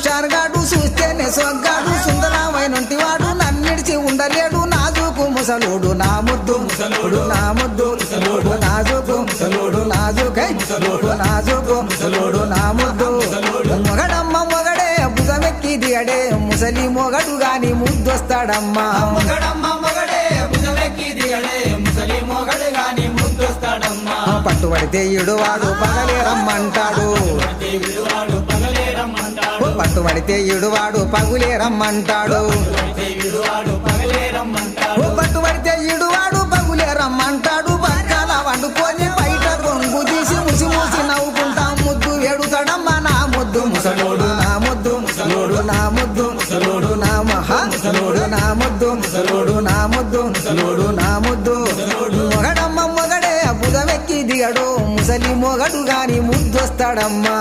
హుషారుగాడు చూస్తేనే సొగ్గాడు సుందరమైనటి వాడు నన్నిడిచి ఉండలేడు నాజుకు ముసలోడు నా ముద్దు ముసలోడు నా ముద్దు ముసలోడు నాజుకు ముసలోడు నాజుకై ముసలోడు నాజుకు ముసలోడు నా ముద్దు మొగడమ్మ మొగడే భుజమెక్కి దిగడే ముసలి మొగడు గాని ముద్దొస్తాడమ్మా పట్టుబడితే ఇడువాడు పగలే రమ్మంటాడు పట్టుబడితే ఇడువాడు పగులే రమ్మంటాడు పట్టుబడితే ఇడువాడు పగులే రమ్మంటాడు పక్కల వండుకొని బయట కొంగు తీసి ముసి మూసి నవ్వుకుంటా ముద్దు ఎడుతాడమ్మా నా ముద్దు ముసలోడు నా ముద్దు ముసలోడు నా ముద్దు ముసలోడు నా మహా ముసలోడు నా ముద్దు ముసలోడు నా ముద్దు ముసలోడు నా ముద్దు మొగడమ్మ మొగడే బుధమెక్కి దిగడు ముసలి మొగడు గాని ముద్దొస్తాడమ్మా.